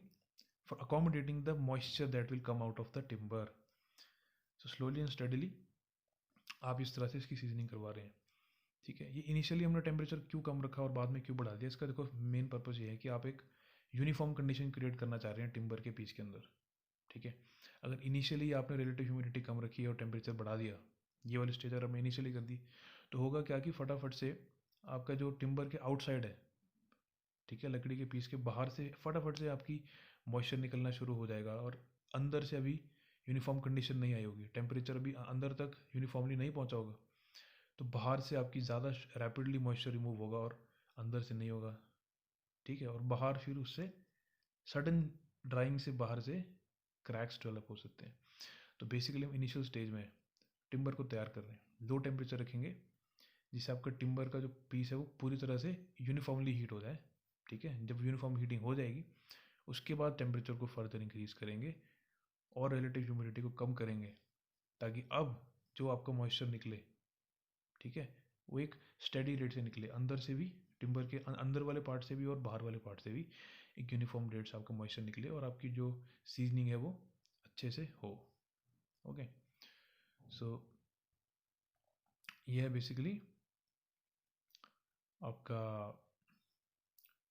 for accommodating the moisture that will come out of the timber. So slowly and steadily आप इस तरह से इसकी सीजनिंग करवा रहे हैं. ठीक है. ये इनिशियली हमने टेम्परेचर क्यों कम रखा और बाद में क्यों बढ़ा दिया, इसका देखो मेन पर्पस ये है कि आप एक यूनिफॉर्म कंडीशन क्रिएट करना चाह रहे हैं टिम्बर के पीस के अंदर. ठीक है. अगर इनिशियली आपने रिलेटिव ह्यूमिडिटी कम रखी है और टेम्परेचर बढ़ा दिया, ये वाली स्टेज अगर हमने इनिशियली कर दी, तो होगा क्या कि फटाफट से आपका जो टिम्बर के आउटसाइड है, ठीक है, लकड़ी के पीस के बाहर से फटाफट से आपकी मॉइस्चर निकलना शुरू हो जाएगा. और अंदर से अभी यूनिफॉर्म कंडीशन नहीं आई होगी, टेम्परेचर अभी अंदर तक यूनिफॉर्मली नहीं पहुंचा होगा, तो बाहर से आपकी ज़्यादा रैपिडली मॉइस्चर रिमूव होगा और अंदर से नहीं होगा. ठीक है. और बाहर फिर उससे सडन ड्राइंग से बाहर से क्रैक्स डेवलप हो सकते हैं. तो बेसिकली हम इनिशियल स्टेज में टिम्बर को तैयार कर रहे हैं. लो टेम्परेचर रखेंगे जिससे आपका टिम्बर का जो पीस है वो पूरी तरह से यूनिफॉर्मली हीट हो जाए. ठीक है. जब यूनिफॉर्म हीटिंग हो जाएगी उसके बाद टेम्परेचर को फर्दर इंक्रीज़ करेंगे और रिलेटिव ह्यूमिडिटी को कम करेंगे, ताकि अब जो आपका मॉइस्चर निकले, ठीक है, वो एक स्टेडी रेट से निकले, अंदर से भी, टिम्बर के अंदर वाले पार्ट से भी और बाहर वाले पार्ट से भी एक यूनिफॉर्म रेट से आपका मॉइस्चर निकले और आपकी जो सीजनिंग है वो अच्छे से हो. ओके. सो ये है बेसिकली आपका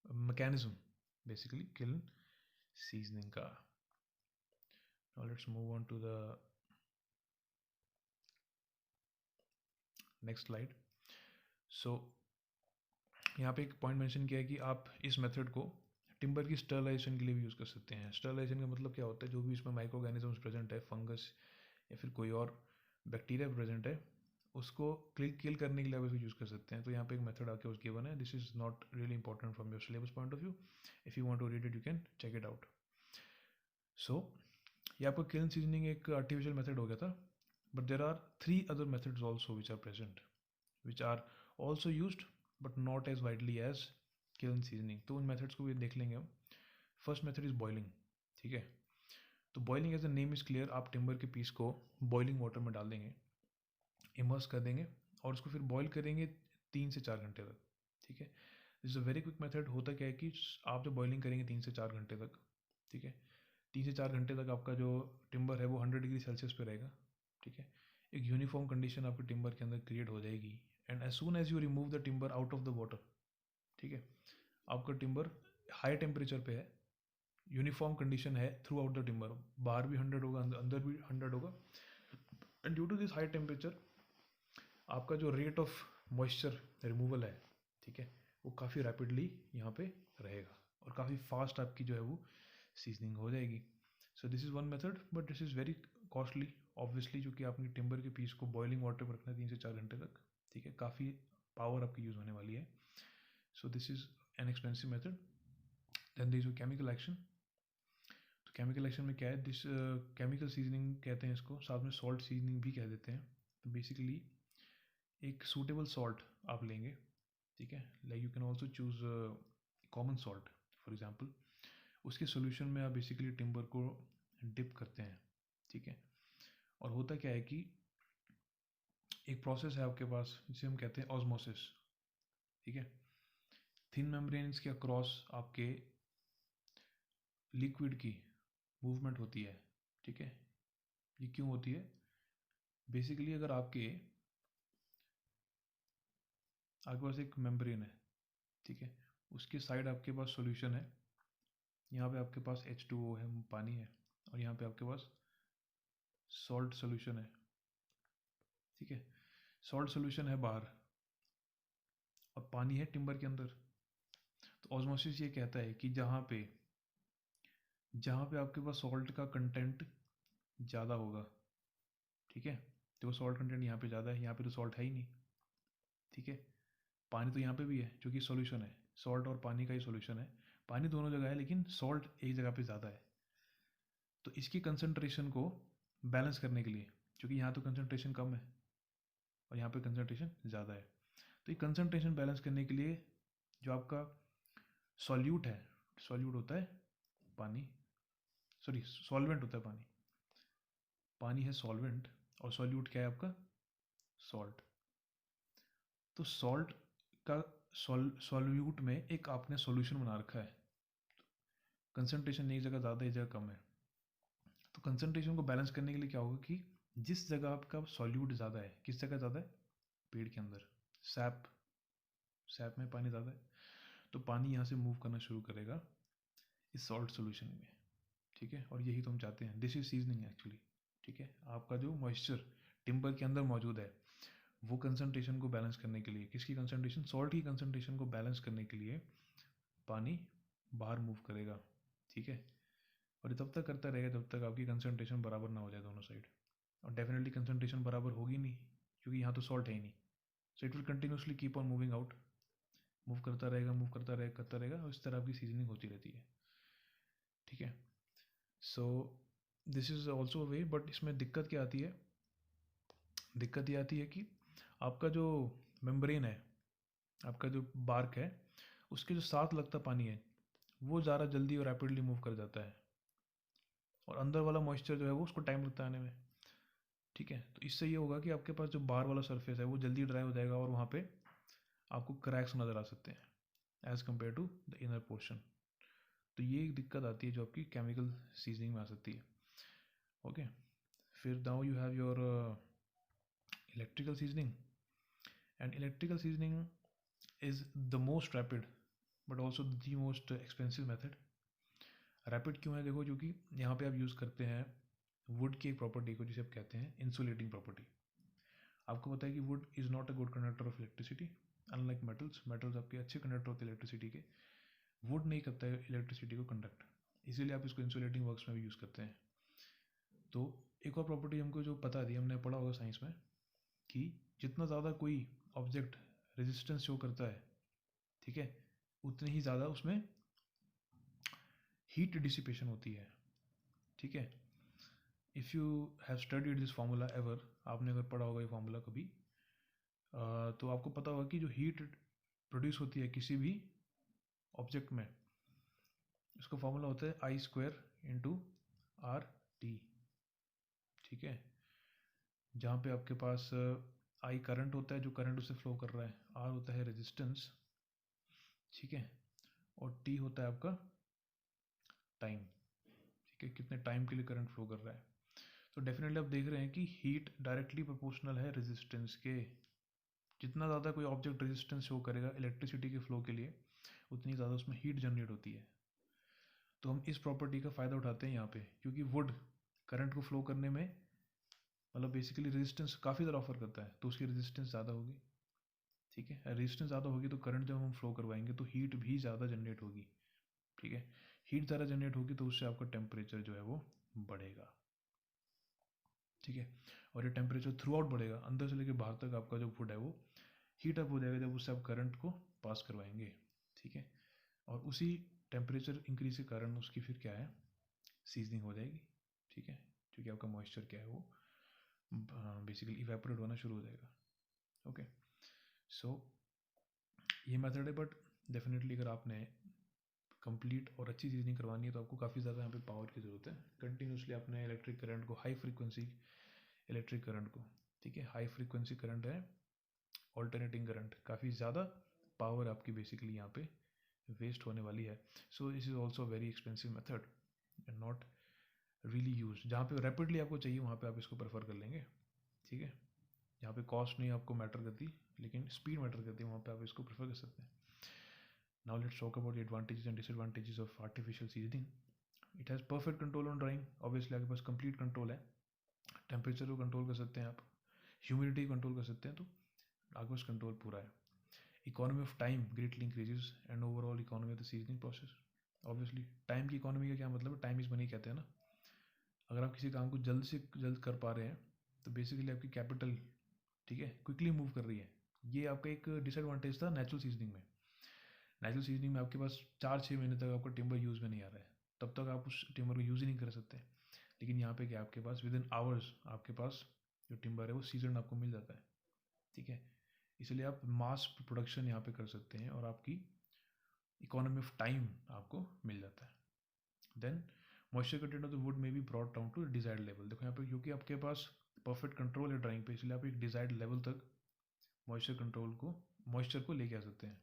मैकेनिज्म बेसिकली किल्न सीजनिंग का. Now let's move on to the next slide. So यहाँ पे एक पॉइंट मेंशन किया है कि आप इस मेथड को टिम्बर की स्टरलाइजेशन के लिए भी यूज़ कर सकते हैं. स्टरलाइजेशन का मतलब क्या होता है, जो भी इसमें माइक्रो ऑर्गेनिजम्स प्रेजेंट है, फंगस या फिर कोई और बैक्टीरिया प्रेजेंट है, उसको किल करने के लिए आप इसको यूज़ कर सकते हैं. तो यहाँ पे एक मेथड आके उसके गिवन है. This is not really important from your syllabus point of view. If you want to read it you can check it out. So ये आपका किल्न सीजनिंग एक आर्टिफिशियल मेथड हो गया था. But there are 3 other methods also which are present, which are also used but not as widely as kiln seasoning. तो उन methods को भी देख लेंगे हम. First method is boiling. ठीक है. तो boiling as the name is clear, आप टिम्बर के पीस को बॉइलिंग वाटर में डाल देंगे, इमर्स कर देंगे और उसको फिर बॉईल करेंगे 3 से 4 घंटे तक. ठीक है. This is a very quick method. होता क्या है कि आप जब बॉइलिंग करेंगे 3 से 4 घंटे तक, ठीक है, 3 से 4 घंटे तक आपका जो टिम्बर है वो 100 डिग्री सेल्सियस पे रहेगा. ठीक है. एक यूनिफॉर्म कंडीशन आपके टिम्बर के अंदर क्रिएट हो जाएगी. And as soon as you remove the timber out of the water, ठीक है, आपका टिम्बर हाई टेम्परेचर पे है, यूनिफॉर्म कंडीशन है थ्रू आउट द टिम्बर, बाहर भी 100 होगा, अंदर भी 100 होगा. And due to this high temperature आपका जो रेट ऑफ मॉइस्चर रिमूवल है, ठीक है, वो काफ़ी रैपिडली यहाँ पे रहेगा और काफ़ी फास्ट आपकी जो है वो सीजनिंग हो जाएगी. सो this is one method but this is very costly obviously, क्योंकि आपने टिम्बर के पीस को बॉइलिंग वाटर पर रखना है 3 से 4 घंटे तक. ठीक है. काफ़ी पावर आपकी यूज़ होने वाली है. So this is an expensive method. Then there is chemical action. तो केमिकल एक्शन में क्या है, दिस केमिकल सीजनिंग कहते हैं इसको, साथ में सॉल्ट सीजनिंग भी कह देते हैं। तो बेसिकली एक सूटेबल सॉल्ट आप लेंगे, ठीक है, like you can also choose common salt for example. उसके सॉल्यूशन में आप बेसिकली टिम्बर को डिप करते हैं, ठीक है। और होता क्या है कि एक प्रोसेस है आपके पास जिसे हम कहते हैं ऑस्मोसिस, ठीक है। थिन मेम्ब्रेन्स के अक्रॉस आपके लिक्विड की मूवमेंट होती है, ठीक है। ये क्यों होती है? बेसिकली अगर आपके पास एक मेम्ब्रेन है, ठीक है, उसके साइड आपके पास सॉल्यूशन है, यहाँ पे आपके पास H2O है, पानी है, और यहाँ पे आपके पास सॉल्ट सॉल्यूशन है, ठीक है। सॉल्ट सॉल्यूशन है बाहर और पानी है टिम्बर के अंदर। तो ऑस्मोसिस ये कहता है कि जहाँ पे आपके पास सॉल्ट का कंटेंट ज़्यादा होगा, ठीक है, तो वो सॉल्ट कंटेंट यहाँ पे ज़्यादा है, यहाँ पे तो सॉल्ट है ही नहीं, ठीक है। पानी तो यहाँ पे भी है जो कि सॉल्यूशन है, सॉल्ट और पानी का ही सॉल्यूशन है। पानी दोनों जगह है लेकिन सॉल्ट एक जगह पे ज़्यादा है। तो इसकी कंसंट्रेशन को बैलेंस करने के लिए, क्योंकि यहाँ तो कंसंट्रेशन कम है और यहाँ पे कंसंट्रेशन ज़्यादा है, तो ये कंसंट्रेशन बैलेंस करने के लिए जो आपका सॉल्यूट है, सॉल्यूट होता है पानी, सॉरी सॉल्वेंट होता है पानी, पानी है सॉल्वेंट और सॉल्यूट क्या है आपका? सॉल्ट। तो सॉल्ट का सॉल्यूट में एक आपने सॉल्यूशन बना रखा है, कंसंट्रेशन एक जगह ज़्यादा एक जगह कम है। तो कंसंट्रेशन को बैलेंस करने के लिए क्या होगा कि जिस जगह आपका सॉल्यूट ज़्यादा है, किस जगह ज़्यादा है? पेड़ के अंदर, सैप, सैप में पानी ज़्यादा है, तो पानी यहाँ से मूव करना शुरू करेगा इस सॉल्ट सॉल्यूशन में, ठीक है। और यही तो हम चाहते हैं, दिस इज सीजनिंग एक्चुअली, ठीक है। आपका जो मॉइस्चर टिम्बर के अंदर मौजूद है वो कंसंट्रेशन को बैलेंस करने के लिए, किसकी कंसंट्रेशन? सॉल्ट की कंसंट्रेशन को बैलेंस करने के लिए पानी बाहर मूव करेगा, ठीक है। और ये तब तक करता रहेगा जब तक आपकी कंसंट्रेशन बराबर ना हो जाए दोनों साइड, और डेफिनेटली कंसंट्रेशन बराबर होगी नहीं क्योंकि यहाँ तो सॉल्ट है ही नहीं। So it will continuously keep on moving out, move करता रहेगा, मूव करता रहेगा और इस तरह आपकी सीजनिंग होती रहती है, ठीक है। So this is also a way, but इसमें दिक्कत क्या आती है? दिक्कत ये आती है कि आपका जो मेम्ब्रेन है, आपका जो बार्क है, उसके जो साथ लगता पानी है वो ज़्यादा जल्दी और रैपिडली मूव कर जाता है, और अंदर वाला मॉइस्चर जो है वो उसको टाइम लगता है आने में, ठीक है। तो इससे ये होगा कि आपके पास जो बाहर वाला सरफेस है वो जल्दी ड्राई हो जाएगा और वहाँ पे आपको क्रैक्स नज़र आ सकते हैं as compared to the inner portion. तो ये एक दिक्कत आती है जो आपकी केमिकल सीजनिंग में आ सकती है, ओके। फिर now you have your electrical seasoning, and electrical seasoning is the most rapid but also the most expensive method। Rapid क्यों है? देखो, क्योंकि यहाँ पे आप यूज़ करते हैं वुड की एक प्रॉपर्टी को जिसे आप कहते हैं इंसुलेटिंग प्रॉपर्टी। आपको पता है कि would is not a good conductor of electricity, unlike metals. Metals आपके अच्छे कंडक्टर होते हैं इलेक्ट्रिसिटी के, वुड नहीं करता है इलेक्ट्रिसिटी को कंडक्ट, इसीलिए आप इसको इंसुलेटिंग वर्क्स में भी यूज़ करते हैं। तो एक और प्रॉपर्टी हमको जो पता थी, हमने पढ़ा होगा साइंस में, कि जितना ज़्यादा कोई ऑब्जेक्ट रेजिस्टेंस शो करता है, ठीक है, उतनी ही ज़्यादा उसमें हीट डिसिपेशन होती है, ठीक है। If you have studied this formula ever, आपने अगर पढ़ा होगा ये फार्मूला कभी, तो आपको पता होगा कि जो हीट प्रोड्यूस होती है किसी भी ऑब्जेक्ट में, उसका फार्मूला होता है I² × RT, ठीक है। जहाँ पे आपके पास I करंट होता है, जो करंट उसे फ्लो कर रहा है, R होता है रेजिस्टेंस, ठीक है, और T होता है आपका टाइम, ठीक है, कितने टाइम के लिए करंट फ्लो कर रहा है। तो डेफिनेटली आप देख रहे हैं कि हीट डायरेक्टली प्रोपोर्शनल है रेजिस्टेंस के। जितना ज़्यादा कोई ऑब्जेक्ट रेजिस्टेंस शो करेगा इलेक्ट्रिसिटी के फ्लो के लिए, उतनी ज़्यादा उसमें हीट जनरेट होती है। तो हम इस प्रॉपर्टी का फ़ायदा उठाते हैं यहाँ पे, क्योंकि वुड करंट को फ्लो करने में मतलब बेसिकली रेजिस्टेंस काफ़ी ज़्यादा ऑफर करता है, तो उसकी रेजिस्टेंस ज़्यादा होगी, ठीक है। रेजिस्टेंस ज़्यादा होगी तो करंट जब हम फ्लो करवाएंगे तो हीट भी ज़्यादा जनरेट होगी, ठीक है। हीट ज़्यादा जनरेट होगी तो उससे आपका टेम्परेचर जो है वो बढ़ेगा, ठीक है। और ये टेम्परेचर थ्रू आउट बढ़ेगा, अंदर से लेकर बाहर तक आपका जो वुड है वो हीट अप हो जाएगा जब उससे आप करंट को पास करवाएंगे, ठीक है। और उसी टेम्परेचर इंक्रीज के कारण उसकी फिर क्या है, सीजनिंग हो जाएगी, ठीक है, क्योंकि आपका मॉइस्चर क्या है वो बेसिकली इवेपोरेट होना शुरू हो जाएगा। ओके, सो ये मेथड है, बट डेफिनेटली अगर आपने कंप्लीट और अच्छी सीजनिंग करवानी है तो आपको काफ़ी ज़्यादा यहाँ पे पावर की ज़रूरत है। कंटिन्यूसली अपने इलेक्ट्रिक करंट को, हाई फ्रीक्वेंसी इलेक्ट्रिक करंट को, ठीक है, हाई फ्रीक्वेंसी करंट है, ऑल्टरनेटिंग करंट, काफ़ी ज़्यादा पावर आपकी बेसिकली यहाँ पे वेस्ट होने वाली है। So this is also very expensive method and not really use. जहाँ पे रैपिडली आपको चाहिए वहाँ पे आप इसको प्रेफर कर लेंगे, ठीक है, यहाँ पे कॉस्ट नहीं आपको मैटर करती लेकिन स्पीड मैटर करती है, वहाँ पे आप इसको प्रेफर कर सकते हैं। Now let's talk about the advantages and disadvantages of artificial seasoning. It has perfect control on drawing, obviously आपके पास कंप्लीट कंट्रोल है, टेम्परेचर को कंट्रोल कर सकते हैं आप, ह्यूमिडिटी कंट्रोल कर सकते हैं, तो आपके पास कंट्रोल पूरा है। Economy of time greatly increases and overall economy of the seasoning process. Obviously time की इकोनॉमी का क्या मतलब है, टाइम इज मनी कहते हैं ना। अगर आप किसी काम को जल्द से जल्द कर पा रहे हैं तो बेसिकली आपकी कैपिटल, ठीक है, क्विकली मूव कर रही है। ये आपका एक डिसएडवांटेज था नेचुरल सीजनिंग में। नेचुरल सीजनिंग में आपके पास 4-6 महीने तक आपका टिम्बर यूज़ में नहीं आ रहा है, तब तक आप उस टिम्बर को यूज़ ही नहीं कर सकते। लेकिन यहाँ पे क्या आपके पास विद इन आवर्स आपके पास जो टिम्बर है वो सीजन आपको मिल जाता है, ठीक है, इसलिए आप मास प्रोडक्शन यहाँ पे कर सकते हैं और आपकी इकोनॉमी ऑफ टाइम आपको मिल जाता है। Then moisture content of the wood में be brought down to desired level. देखो यहाँ पे क्योंकि आपके पास परफेक्ट कंट्रोल है ड्राइंग पे, इसलिए आप एक डिजायर्ड लेवल तक मॉइस्चर को लेके आ सकते हैं।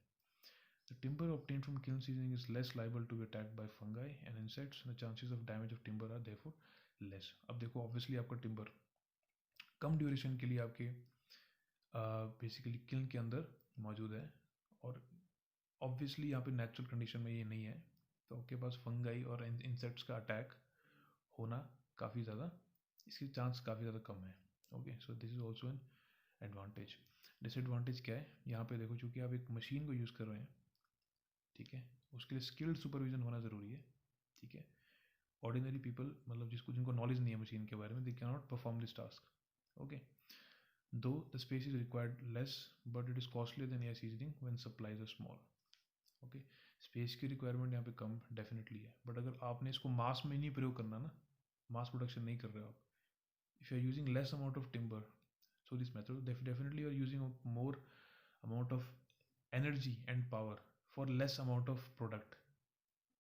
The timber obtained from kiln seasoning is less liable to be attacked by fungi and insects. The chances of damage of timber are therefore less. अब देखो ऑब्वियसली आपका टिम्बर कम ड्यूरेशन के लिए आपके बेसिकली किल्न के अंदर मौजूद है और ऑब्वियसली यहाँ पे नेचुरल कंडीशन में ये नहीं है, तो आपके पास फंगाई और इंसेक्ट्स का अटैक होना काफ़ी ज़्यादा, इसकी चांस काफ़ी ज़्यादा कम है। Okay, so this is also an advantage. Disadvantage क्या है, यहाँ पे देखो चूँकि आप एक मशीन को यूज़ कर रहे हैं, ठीक है, उसके लिए स्किल्ड सुपरविजन होना ज़रूरी है, ठीक है। ऑर्डिनरी पीपल मतलब जिनको नॉलेज नहीं है मशीन के बारे में, they can not perform this task. Okay, though the space is required less but it is costly than air seasoning when supplies are small. Okay, space की रिक्वायरमेंट यहाँ पे कम डेफिनेटली है, but अगर आपने इसको मास में नहीं प्रयोग करना ना, मास प्रोडक्शन नहीं कर रहे हो आप, if you are using less amount of timber, so this method definitely you are using a more amount of energy and power for less amount of product,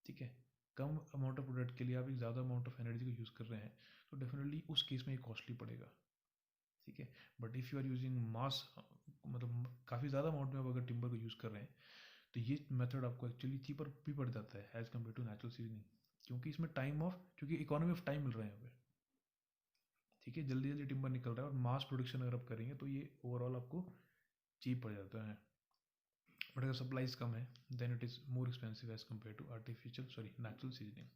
ठीक है, कम अमाउंट ऑफ प्रोडक्ट के लिए आप एक ज़्यादा अमाउंट ऑफ एनर्जी को use कर रहे हैं, तो डेफिनेटली उस केस में ये कॉस्टली पड़ेगा, ठीक है। But if you are using mass, मतलब काफ़ी ज़्यादा अमाउंट में आप अगर टिम्बर को यूज़ कर रहे हैं, तो ये मेथड आपको एक्चुअली चीपर भी पड़ जाता है as compared to natural seasoning, क्योंकि इसमें क्योंकि इकोनॉमी ऑफ टाइम मिल रहा है यहाँ पे, ठीक है, जल्दी जल्दी टिम्बर निकल रहा है, और मास प्रोडक्शन अगर आप करेंगे तो ये ओवरऑल आपको चीप पड़ जाता है। बट अगर सप्लाईज कम है then it is more expensive as compared to natural seasoning.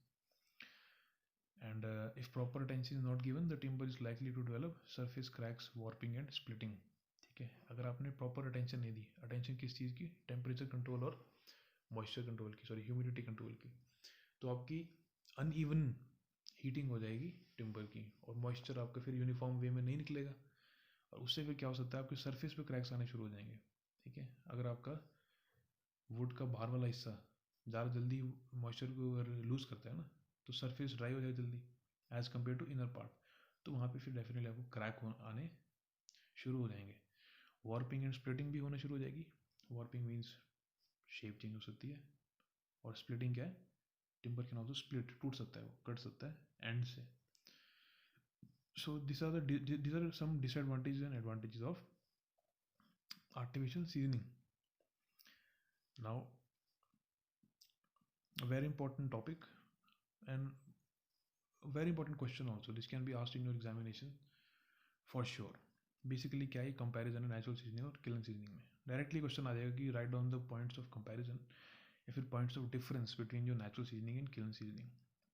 And if proper attention is not given the timber is likely to develop surface cracks, warping and splitting, ठीक है। अगर आपने प्रॉपर अटेंशन नहीं दी, attention किस चीज़ की, temperature control और moisture control की, humidity control की, तो आपकी अनइवन हीटिंग हो जाएगी टिम्बर की, और मॉइस्चर आपका फिर यूनिफॉर्म वे में नहीं निकलेगा, और उससे फिर क्या हो सकता है, आपके सरफेस पे क्रैक्स आने शुरू हो जाएंगे, ठीक है। अगर आपका वुड का बाहर वाला हिस्सा ज़्यादा जल्दी मॉइस्चर को अगर लूज़ करता है ना, तो सरफेस ड्राई हो जाए जल्दी as compared to inner part, तो वहाँ पे फिर डेफिनेटली आपको क्रैक आने शुरू हो जाएंगे। वार्पिंग एंड स्प्लिटिंग भी होना शुरू हो जाएगी। वार्पिंग मीन्स शेप चेंज हो सकती है, और स्प्लिटिंग क्या है, टिम्बर कैन ऑल्सो स्प्लिट, टूट सकता है, वो कट सकता है एंड से। So these are some disadvantages and advantages of artificial seasoning. Now, a very important topic and a very important question also. This can be asked in your examination for sure. Basically क्या है comparison है natural seasoning और kiln seasoning में। Directly question आ जाएगा कि write down the points of comparison या फिर points of difference between your natural seasoning and kiln seasoning.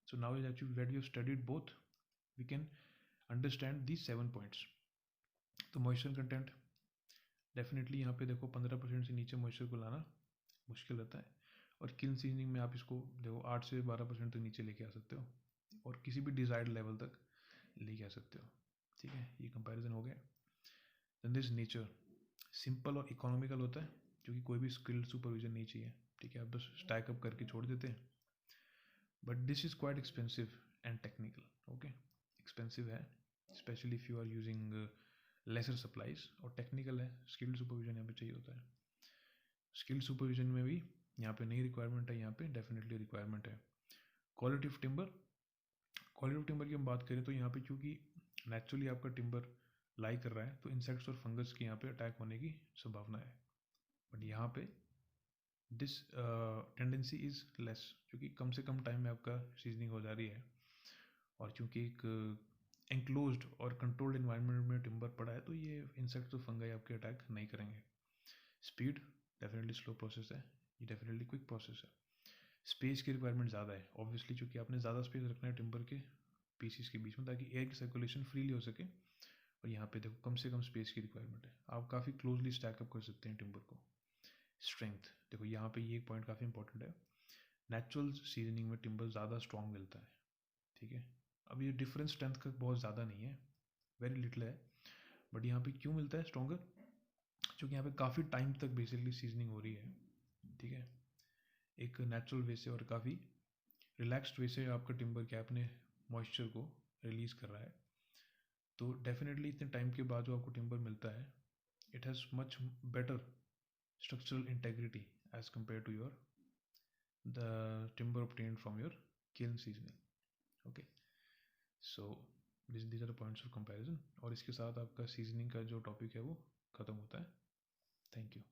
So now that you have studied both, we can understand these 7 points. तो moisture content definitely यहाँ पे देखो 15% से नीचे moisture को लाना मुश्किल रहता है, और किल्न सीजनिंग में आप इसको देखो 8 से 12% तक नीचे लेके आ सकते हो, और किसी भी डिजायर्ड लेवल तक लेके आ सकते हो, ठीक है। ये कंपैरिजन हो गया। देन दिस नेचर सिंपल और इकोनॉमिकल होता है, क्योंकि कोई भी स्किल्ड सुपरविजन नहीं चाहिए, ठीक है, आप बस स्टैक अप करके छोड़ देते हैं। But this is quite expensive and technical. Okay, expensive है specially if you are using lesser supplies, और टेक्निकल है, स्किल्ड सुपरविजन यहाँ पे चाहिए होता है. स्किल्ड सुपरविजन में भी यहाँ पे नहीं रिक्वायरमेंट है, यहाँ पे डेफिनेटली रिक्वायरमेंट है. Quality of timber, quality of timber की हम बात करें तो यहाँ पे क्योंकि नेचुरली आपका टिम्बर लाई कर रहा है तो इंसेक्ट्स और फंगस की यहाँ पे अटैक होने की संभावना है. बट यहाँ पे दिस टेंडेंसी इज़ लेस, क्योंकि कम से कम टाइम में आपका सीजनिंग हो जा रही है, और चूँकि एक एंक्लोज्ड और कंट्रोल्ड इन्वायरमेंट में टिम्बर पड़ा है तो ये इंसेक्ट्स और फंगाई आपके अटैक नहीं करेंगे. स्पीड डेफिनेटली स्लो प्रोसेस है, ये डेफिनेटली क्विक प्रोसेस है. स्पेस की रिक्वायरमेंट ज़्यादा है ऑब्वियसली, क्योंकि आपने ज़्यादा स्पेस रखना है टिम्बर के पीसीस के बीच में ताकि एयर की सर्कुलेशन फ्रीली हो सके. और यहाँ पे देखो कम से कम स्पेस की रिक्वायरमेंट है, आप काफ़ी क्लोजली स्टैकअप कर सकते हैं टिम्बर को. स्ट्रेंथ देखो यहाँ पे ये पॉइंट काफ़ी इंपॉर्टेंट है. नेचुरल सीजनिंग में टिम्बर ज़्यादा स्ट्रॉन्ग मिलता है. ठीक है, अब ये डिफरेंस स्ट्रेंथ का बहुत ज़्यादा नहीं है, वेरी लिटिल है. बट यहाँ पे क्यों मिलता है स्ट्रॉन्गर, क्योंकि यहाँ पे काफ़ी टाइम तक बेसिकली सीजनिंग हो रही है. ठीक है, एक नेचुरल वे से और काफ़ी रिलैक्स्ड वे से आपका टिम्बर क्या अपने मॉइस्चर को रिलीज़ कर रहा है. तो डेफिनेटली इतने टाइम के बाद जो आपको टिम्बर मिलता है, it has much better structural integrity as compared to your the timber obtained from your kiln seasoning. Okay, so these are the points of comparison. और इसके साथ आपका सीजनिंग का जो टॉपिक है वो ख़त्म होता है. Thank you.